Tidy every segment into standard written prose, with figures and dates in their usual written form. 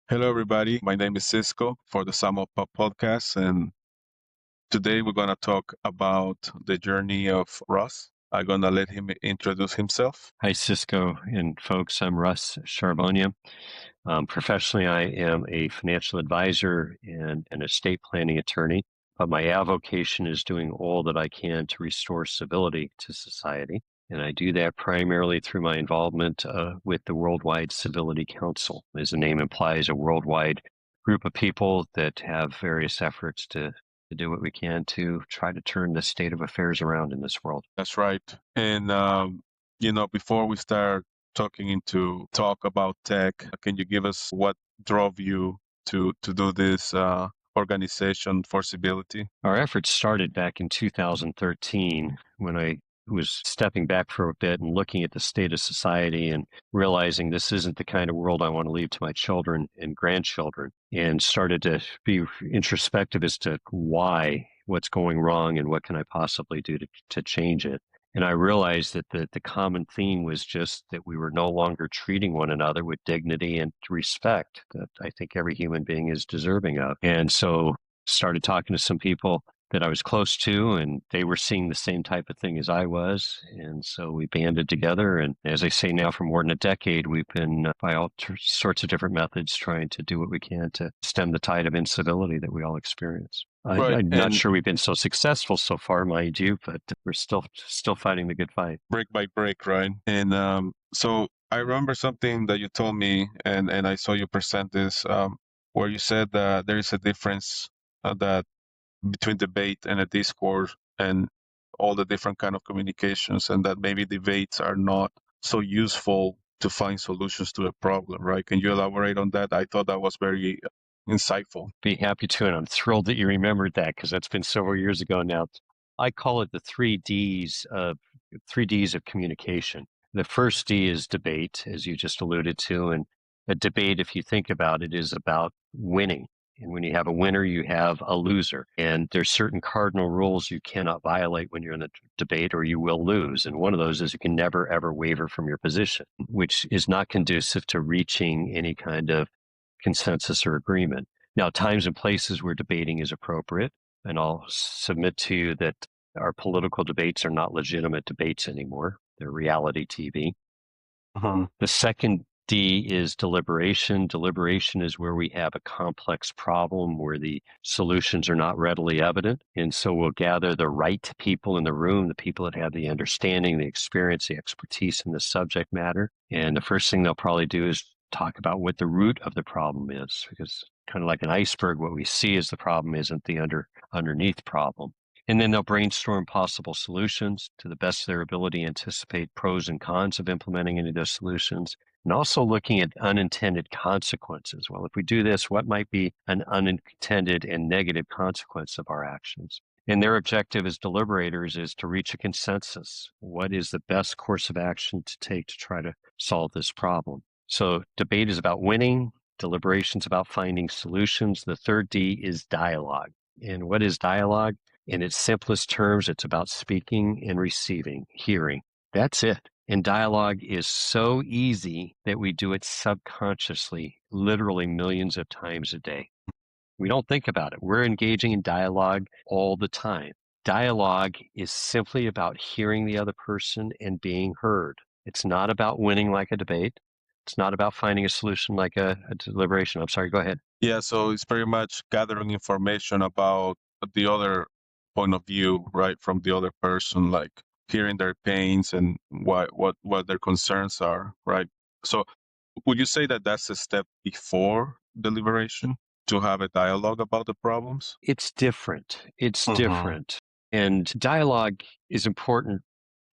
Hello, everybody. My name is Cisco for the Sum Up podcast, and today we're going to talk about the journey of Russ. I'm going to let him introduce himself. Hi, Cisco and folks. I'm Russ Charvonia. Professionally, I am a financial advisor and an estate planning attorney, but my avocation is doing all that I can to restore civility to society. And I do that primarily through my involvement with the Worldwide Civility Council. As the name implies, a worldwide group of people that have various efforts to do what we can to try to turn the state of affairs around in this world. That's right. And, before we start talk about tech, can you give us what drove you to do this organization for civility? Our efforts started back in 2013 when I was stepping back for a bit and looking at the state of society and realizing this isn't the kind of world I want to leave to my children and grandchildren, and started to be introspective as to what's going wrong and what can I possibly do to change it. And I realized that the common theme was just that we were no longer treating one another with dignity and respect that I think every human being is deserving of. And so started talking to some people that I was close to, and they were seeing the same type of thing as I was. And so we banded together. And as I say now, for more than a decade, we've been, by all sorts of different methods, trying to do what we can to stem the tide of incivility that we all experience. Right. I'm not sure we've been so successful so far, mind you, but we're still fighting the good fight. Brick by brick, right? And so I remember something that you told me, and I saw you present this, where you said that there is a difference that between debate and a discourse and all the different kind of communications, and that maybe debates are not so useful to find solutions to a problem, right? Can you elaborate on that? I thought that was very insightful. Be happy to, and I'm thrilled that you remembered that because that's been several years ago now. I call it the three Ds of communication. The first D is debate, as you just alluded to, and a debate, if you think about it, is about winning. And when you have a winner, you have a loser. And there's certain cardinal rules you cannot violate when you're in a debate, or you will lose. And one of those is you can never, ever waver from your position, which is not conducive to reaching any kind of consensus or agreement. Now, times and places where debating is appropriate, and I'll submit to you that our political debates are not legitimate debates anymore. They're reality TV. The second D is deliberation. Deliberation is where we have a complex problem where the solutions are not readily evident. And so we'll gather the right people in the room, the people that have the understanding, the experience, the expertise in the subject matter. And the first thing they'll probably do is talk about what the root of the problem is, because kind of like an iceberg, what we see as the problem isn't the underneath problem. And then they'll brainstorm possible solutions to the best of their ability, anticipate pros and cons of implementing any of those solutions, and also looking at unintended consequences. Well, if we do this, what might be an unintended and negative consequence of our actions? And their objective as deliberators is to reach a consensus. What is the best course of action to take to try to solve this problem? So debate is about winning. Deliberation's about finding solutions. The third D is dialogue. And what is dialogue? In its simplest terms, it's about speaking and receiving, hearing. That's it. And dialogue is so easy that we do it subconsciously, literally millions of times a day. We don't think about it. We're engaging in dialogue all the time. Dialogue is simply about hearing the other person and being heard. It's not about winning like a debate. It's not about finding a solution like a deliberation. I'm sorry, go ahead. Yeah, so it's pretty much gathering information about the other point of view, right, from the other person, like hearing their pains and what their concerns are, right? So would you say that that's a step before deliberation, to have a dialogue about the problems? It's different. It's Mhm. different. And dialogue is important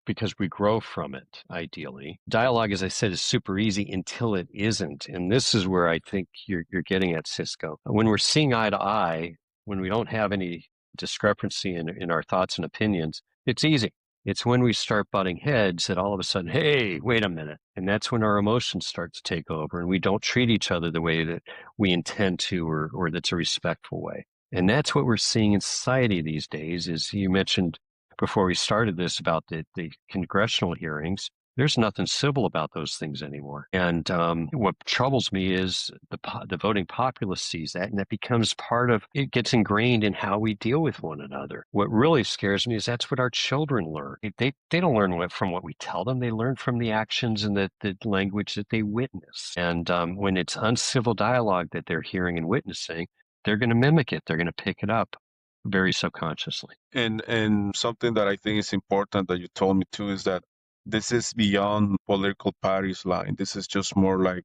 because we grow from it, ideally. Dialogue, as I said, is super easy until it isn't. And this is where I think you're getting at, Cisco. When we're seeing eye to eye, when we don't have any discrepancy in our thoughts and opinions, it's easy. It's when we start butting heads that all of a sudden, hey, wait a minute. And that's when our emotions start to take over and we don't treat each other the way that we intend to, or that's a respectful way. And that's what we're seeing in society these days. Is you mentioned before we started this about the congressional hearings. There's nothing civil about those things anymore. And what troubles me is the voting populace sees that, and that becomes part of it, gets ingrained in how we deal with one another. What really scares me is that's what our children learn. They don't learn from what we tell them. They learn from the actions and the language that they witness. And when it's uncivil dialogue that they're hearing and witnessing, they're going to mimic it. They're going to pick it up very subconsciously. And something that I think is important that you told me too is that this is beyond political parties line. This is just more like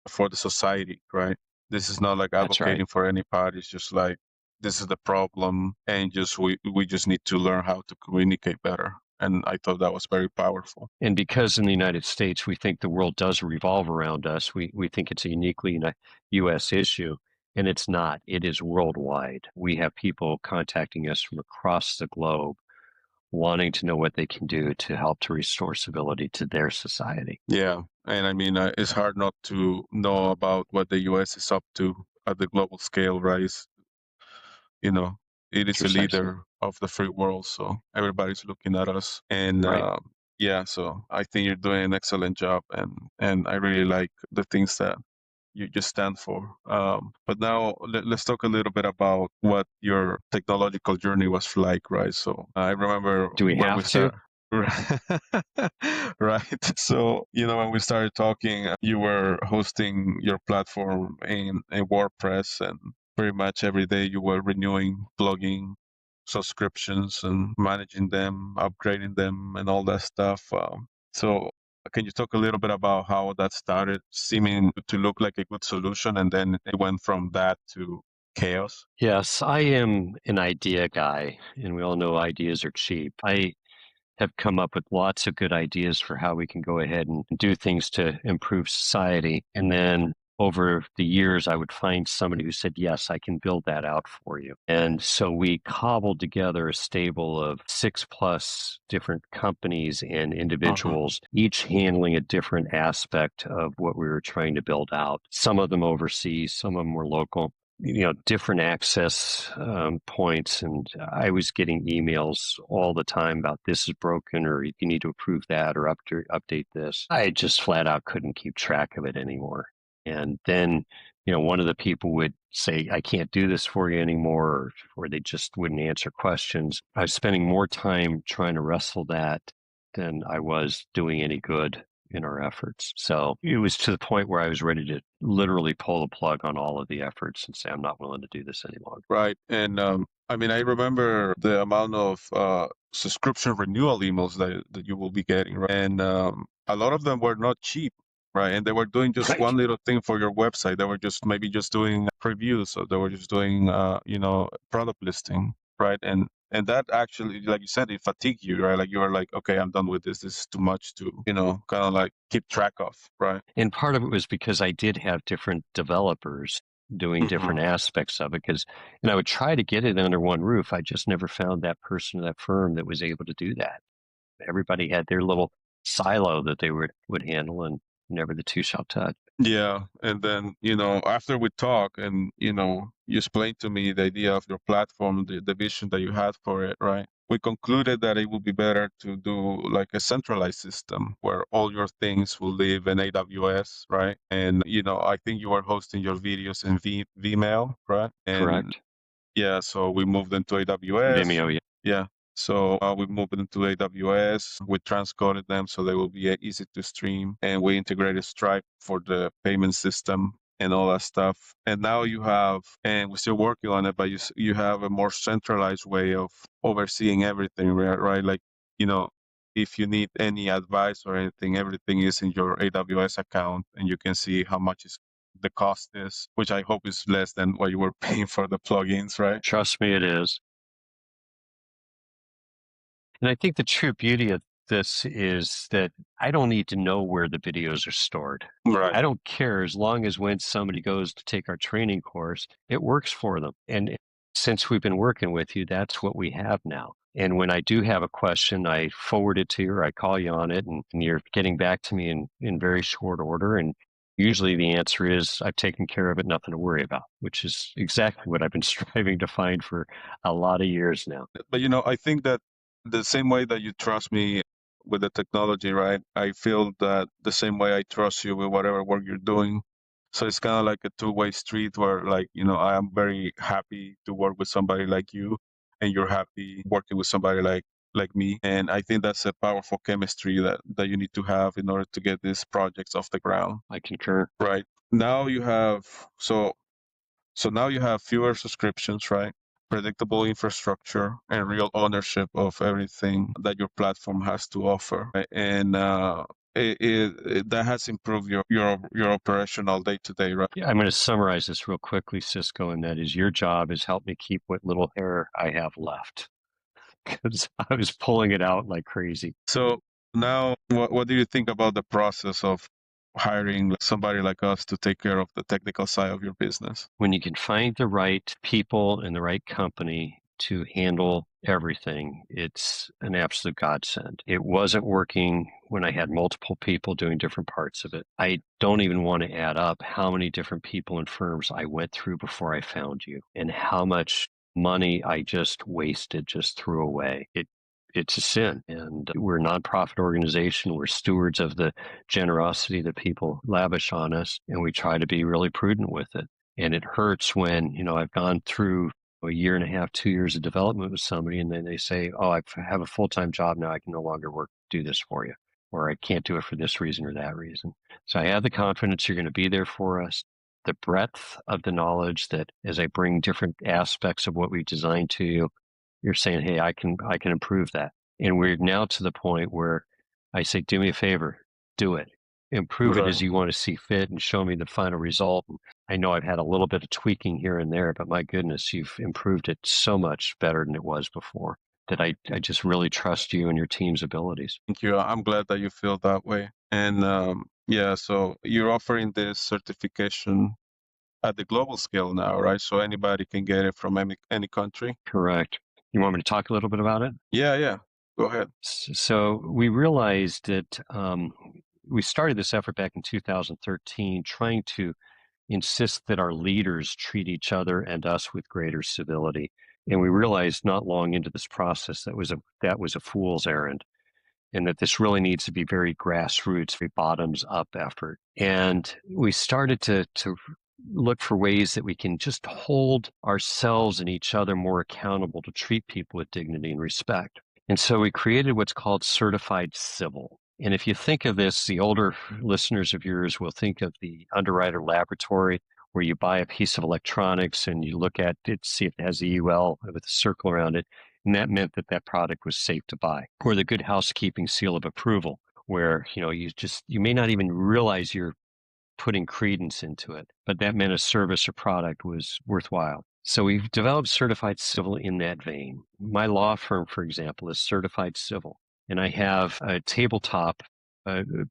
for the society, right? This is not like That's right. advocating for any party. It's just like this is the problem, and just we just need to learn how to communicate better. And I thought that was very powerful. And because in the United States, we think the world does revolve around us, we think it's a uniquely U.S. issue, and it's not. It is worldwide. We have people contacting us from across the globe wanting to know what they can do to help to restore civility to their society. Yeah, and I mean it's hard not to know about what the U.S. is up to at the global scale, right? You know, it is a Precisely. leader of the free world, so everybody's looking at us. And Right. yeah, so I think you're doing an excellent job, and I really like the things that you just stand for. But now let's talk a little bit about what your technological journey was like, right? So I remember Do we when we have to? start. Right. So, when we started talking, you were hosting your platform in WordPress, and pretty much every day you were renewing, plugging subscriptions and managing them, upgrading them, and all that stuff. So, can you talk a little bit about how that started seeming to look like a good solution, and then it went from that to chaos? Yes, I am an idea guy, and we all know ideas are cheap. I have come up with lots of good ideas for how we can go ahead and do things to improve society. And then over the years, I would find somebody who said, yes, I can build that out for you. And so we cobbled together a stable of 6+ different companies and Uh-huh. individuals, each handling a different aspect of what we were trying to build out. Some of them overseas, some of them were local, different access points. And I was getting emails all the time about this is broken, or you need to approve that, or update this. I just flat out couldn't keep track of it anymore. And then, one of the people would say, I can't do this for you anymore, or they just wouldn't answer questions. I was spending more time trying to wrestle that than I was doing any good in our efforts. So it was to the point where I was ready to literally pull the plug on all of the efforts and say, I'm not willing to do this any longer. Right. And I mean, I remember the amount of subscription renewal emails that you will be getting, right? And a lot of them were not cheap, right? And they were doing just Right. one little thing for your website. They were just maybe just doing previews, or they were just doing, product listing, right? And that actually, like you said, it fatigued you, right? Like you were like, okay, I'm done with this. This is too much to, kind of like keep track of, right? And part of it was because I did have different developers doing different Hmm. aspects of it, and I would try to get it under one roof. I just never found that person or that firm that was able to do that. Everybody had their little silo that they would handle, and never the two shall touch. Yeah, and then, after we talk and, you explained to me the idea of your platform, the vision that you had for it, right? We concluded that it would be better to do like a centralized system where all your things will live in AWS, right? And, I think you are hosting your videos in Vimeo, right? And Correct. yeah, so we moved into AWS. Vimeo, yeah. Yeah. So we moved into AWS. We transcoded them so they will be easy to stream. And we integrated Stripe for the payment system and all that stuff. And now you have, and we're still working on it, but you have a more centralized way of overseeing everything, right? Like, you know, if you need any advice or anything, everything is in your AWS account, and you can see how much the cost is, which I hope is less than what you were paying for the plugins, right? Trust me, it is. And I think the true beauty of this is that I don't need to know where the videos are stored. Right. I don't care as long as when somebody goes to take our training course, it works for them. And since we've been working with you, that's what we have now. And when I do have a question, I forward it to you, or I call you on it, and you're getting back to me in very short order. And usually the answer is, I've taken care of it, nothing to worry about, which is exactly what I've been striving to find for a lot of years now. But I think that the same way that you trust me with the technology, right? I feel that the same way I trust you with whatever work you're doing. So it's kind of like a two-way street where, like, I am very happy to work with somebody like you, and you're happy working with somebody like me. And I think that's a powerful chemistry that you need to have in order to get these projects off the ground. I concur. Right. Now you have so now you have fewer subscriptions, right? Predictable infrastructure and real ownership of everything that your platform has to offer. Right? And that has improved your operational day to day, right? Yeah, I'm going to summarize this real quickly, Cisco, and that is your job is help me keep what little hair I have left because I was pulling it out like crazy. So now, what do you think about the process of hiring somebody like us to take care of the technical side of your business? When you can find the right people and the right company to handle everything, it's an absolute godsend. It wasn't working when I had multiple people doing different parts of it. I don't even want to add up how many different people and firms I went through before I found you and how much money I just wasted, just threw away. It's a sin. And we're a nonprofit organization. We're stewards of the generosity that people lavish on us, and we try to be really prudent with it. And it hurts when, I've gone through a year and a half, 2 years of development with somebody, and then they say, oh, I have a full-time job now. I can no longer do this for you, or I can't do it for this reason or that reason. So I have the confidence you're going to be there for us. The breadth of the knowledge that as I bring different aspects of what we designed to you, you're saying, hey, I can improve that. And we're now to the point where I say, do me a favor, do it. Improve it as you want to see fit and show me the final result. I know I've had a little bit of tweaking here and there, but my goodness, you've improved it so much better than it was before that I just really trust you and your team's abilities. Thank you. I'm glad that you feel that way. And yeah, so you're offering this certification at the global scale now, right? So anybody can get it from any country. Correct. You want me to talk a little bit about it? Yeah. Go ahead. So we realized that we started this effort back in 2013, trying to insist that our leaders treat each other and us with greater civility. And we realized not long into this process that was a fool's errand, and that this really needs to be very grassroots, very bottoms up effort. And we started to look for ways that we can just hold ourselves and each other more accountable to treat people with dignity and respect. And so we created what's called Certified Civil. And if you think of this, the older listeners of yours will think of the Underwriter Laboratory, where you buy a piece of electronics and you look at it, see if it has a UL with a circle around it. And that meant that that product was safe to buy. Or the Good Housekeeping Seal of Approval, where, you may not even realize you're putting credence into it, but that meant a service or product was worthwhile. So we've developed Certified Civil in that vein. My law firm, for example, is Certified Civil, and I have a tabletop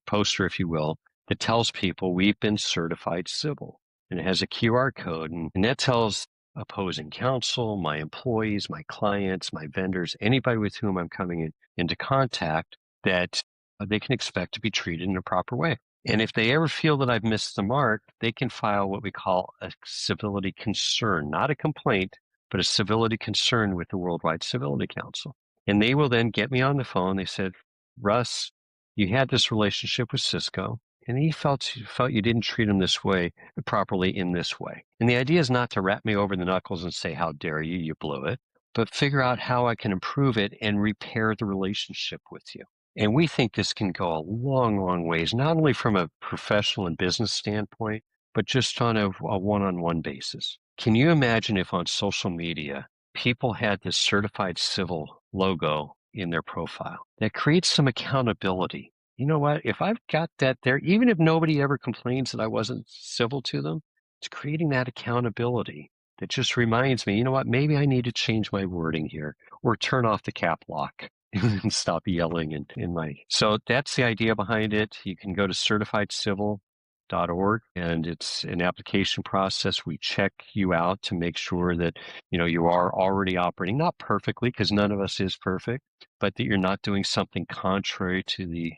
poster, if you will, that tells people we've been certified civil, and it has a QR code, and that tells opposing counsel, my employees, my clients, my vendors, anybody with whom I'm coming into contact, that they can expect to be treated in a proper way. And if they ever feel that I've missed the mark, they can file what we call a civility concern, not a complaint, but a civility concern with the Worldwide Civility Council. And they will then get me on the phone. They said, Russ, you had this relationship with Cisco, and he felt you didn't treat him this way properly in this way. And the idea is not to rap me over the knuckles and say, how dare you, you blew it, but figure out how I can improve it and repair the relationship with you. And we think this can go a long, long ways, not only from a professional and business standpoint, but just on a one-on-one basis. Can you imagine if on social media, people had this certified civil logo in their profile? That creates some accountability. You know what? If I've got that there, even if nobody ever complains that I wasn't civil to them, it's creating that accountability that just reminds me, you know what? Maybe I need to change my wording here or turn off the cap lock and stop yelling in my. So that's the idea behind it. You can go to certifiedcivil.org, and it's an application process. We check you out to make sure that you are already operating, not perfectly, because none of us is perfect, but that you're not doing something contrary to the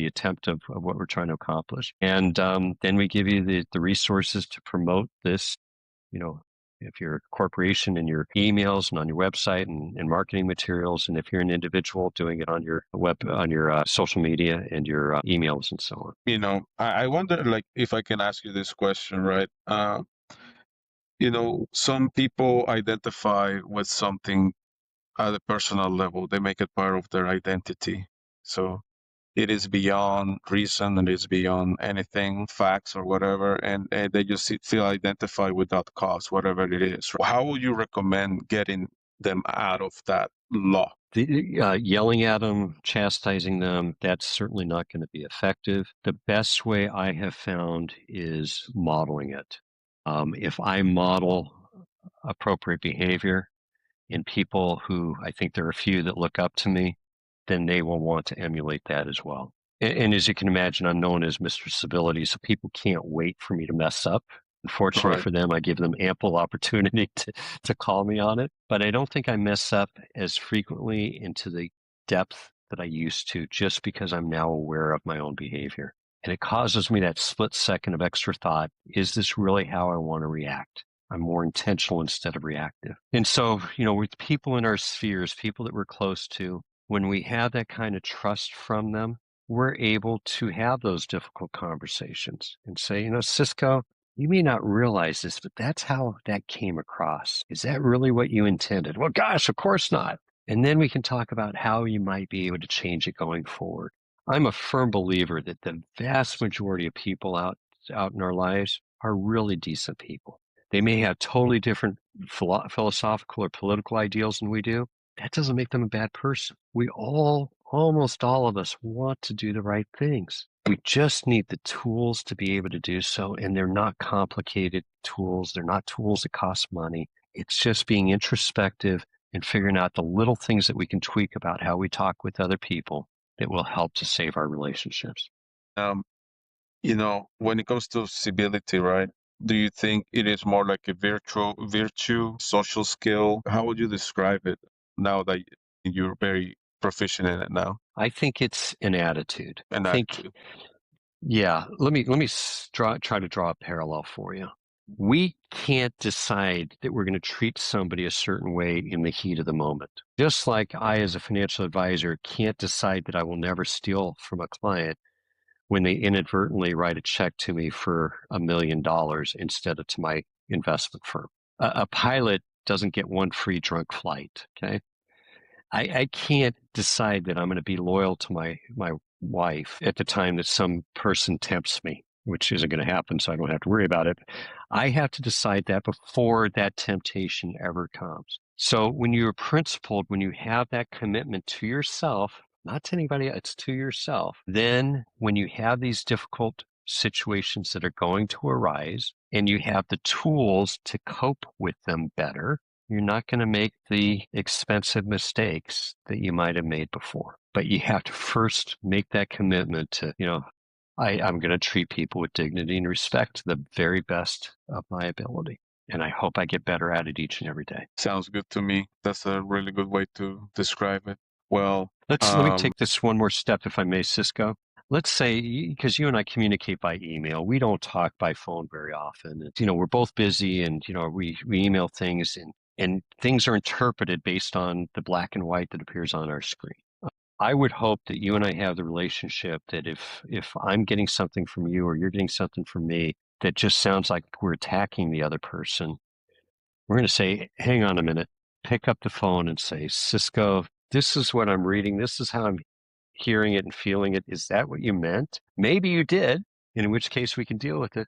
attempt of what we're trying to accomplish. And then we give you the resources to promote this, if you're a corporation, in your emails and on your website and marketing materials, and if you're an individual, doing it on your social media and your emails and so on. I wonder, like, if I can ask you this question, right? Some people identify with something at a personal level. They make it part of their identity. So it is beyond reason, and it's beyond anything, facts or whatever, and they just feel identified with that cause, whatever it is. How would you recommend getting them out of that law? Yelling at them, chastising them, that's certainly not going to be effective. The best way I have found is modeling it. If I model appropriate behavior in people who, I think there are a few that look up to me, then they will want to emulate that as well. And as you can imagine, I'm known as Mr. Civility, so people can't wait for me to mess up. Unfortunately Right. for them, I give them ample opportunity to call me on it. But I don't think I mess up as frequently into the depth that I used to, just because I'm now aware of my own behavior. And it causes me that split second of extra thought. Is this really how I want to react? I'm more intentional instead of reactive. And so, with people in our spheres, people that we're close to, when we have that kind of trust from them, we're able to have those difficult conversations and say, Cisco, you may not realize this, but that's how that came across. Is that really what you intended? Well, gosh, of course not. And then we can talk about how you might be able to change it going forward. I'm a firm believer that the vast majority of people out in our lives are really decent people. They may have totally different philosophical or political ideals than we do. That doesn't make them a bad person. We almost all of us, want to do the right things. We just need the tools to be able to do so, and they're not complicated tools. They're not tools that cost money. It's just being introspective and figuring out the little things that we can tweak about how we talk with other people that will help to save our relationships. Um, when it comes to civility, right? Do you think it is more like a virtue, social skill? How would you describe it now that you're very proficient in it now? I think it's an attitude. I An think, attitude. yeah, let me try to draw a parallel for you. We can't decide that we're going to treat somebody a certain way in the heat of the moment. Just like I, as a financial advisor, can't decide that I will never steal from a client when they inadvertently write a check to me for $1 million instead of to my investment firm. A pilot doesn't get one free drunk flight. Okay. I can't decide that I'm going to be loyal to my wife at the time that some person tempts me, which isn't going to happen, so I don't have to worry about it. I have to decide that before that temptation ever comes. So when you're principled, when you have that commitment to yourself, not to anybody else, it's to yourself, then when you have these difficult situations that are going to arise and you have the tools to cope with them better, you're not going to make the expensive mistakes that you might have made before. But you have to first make that commitment to, I'm going to treat people with dignity and respect to the very best of my ability. And I hope I get better at it each and every day. Sounds good to me. That's a really good way to describe it. Well, Let me take this one more step, if I may, Cisco. Let's say, because you and I communicate by email, we don't talk by phone very often. We're both busy, and we email things, and things are interpreted based on the black and white that appears on our screen. I would hope that you and I have the relationship that if I'm getting something from you or you're getting something from me that just sounds like we're attacking the other person, we're going to say, hang on a minute, pick up the phone and say, Cisco, this is what I'm reading. This is how I'm hearing it and feeling it. Is that what you meant? Maybe you did, in which case we can deal with it.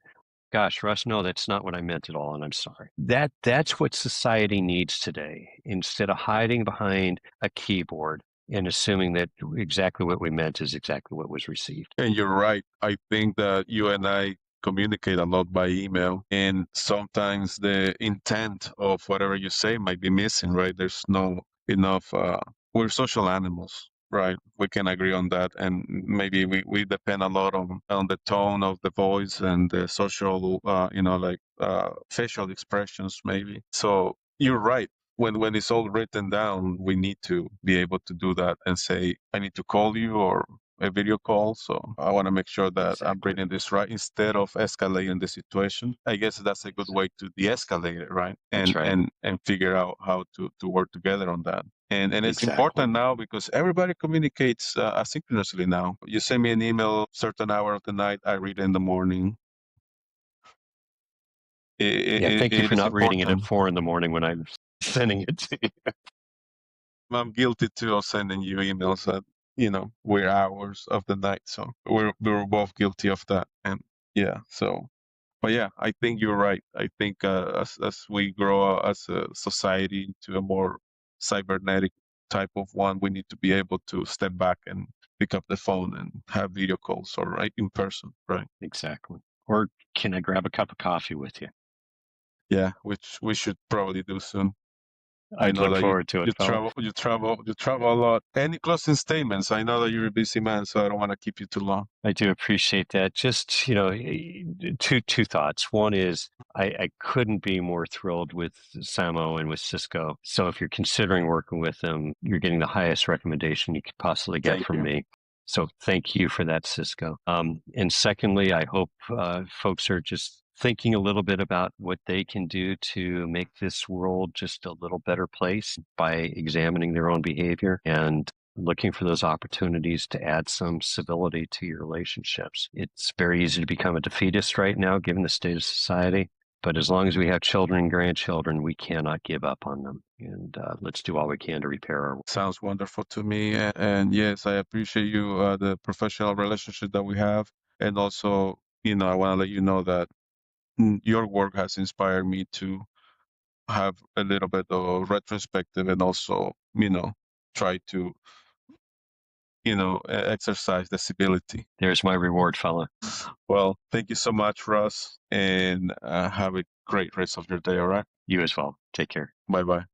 Gosh, Russ, no, that's not what I meant at all, and I'm sorry. That's what society needs today. Instead of hiding behind a keyboard and assuming that exactly what we meant is exactly what was received. and you're right. I think that you and I communicate a lot by email, and sometimes the intent of whatever you say might be missing, right? There's no enough. We're social animals, right? We can agree on that, and maybe we depend a lot on the tone of the voice and the social, facial expressions, maybe. So you're right. When it's all written down, we need to be able to do that and say, I need to call you, or a video call. So I want to make sure that I'm Exactly. reading this right instead of escalating the situation. I guess that's a good way to de-escalate it, right? That's And right. and figure out how to work together on that. And it's Exactly. important now because everybody communicates asynchronously now. You send me an email certain hour of the night, I read it in the morning. Yeah. Thank you It for is not reading it at important. 4 a.m. when I'm sending it to you. I'm guilty too of sending you emails at weird hours of the night. So we're both guilty of that. And yeah, so but yeah, I think you're right. I think as we grow as a society into a more cybernetic type of one, we need to be able to step back and pick up the phone and have video calls or right in person, right? Exactly. Or can I grab a cup of coffee with you? Yeah, which we should probably do soon. I I'd know look that you forward to it, you fella. travel you travel you travel a lot. Any closing statements? I know that you're a busy man, so I don't want to keep you too long. I do appreciate that. Just, two thoughts. One is I couldn't be more thrilled with Samo and with Cisco. So if you're considering working with them, you're getting the highest recommendation you could possibly get Thank from you. me. So thank you for that, Cisco. And secondly, I hope folks are just thinking a little bit about what they can do to make this world just a little better place by examining their own behavior and looking for those opportunities to add some civility to your relationships. It's very easy to become a defeatist right now, given the state of society. But as long as we have children and grandchildren, we cannot give up on them. And let's do all we can to repair our. Sounds wonderful to me. And yes, I appreciate you, the professional relationship that we have. And also, I want to let you know that your work has inspired me to have a little bit of retrospective and also, try to, exercise the civility. There's my reward, fella. Well, thank you so much, Russ, and have a great rest of your day. All right. You as well. Take care. Bye bye.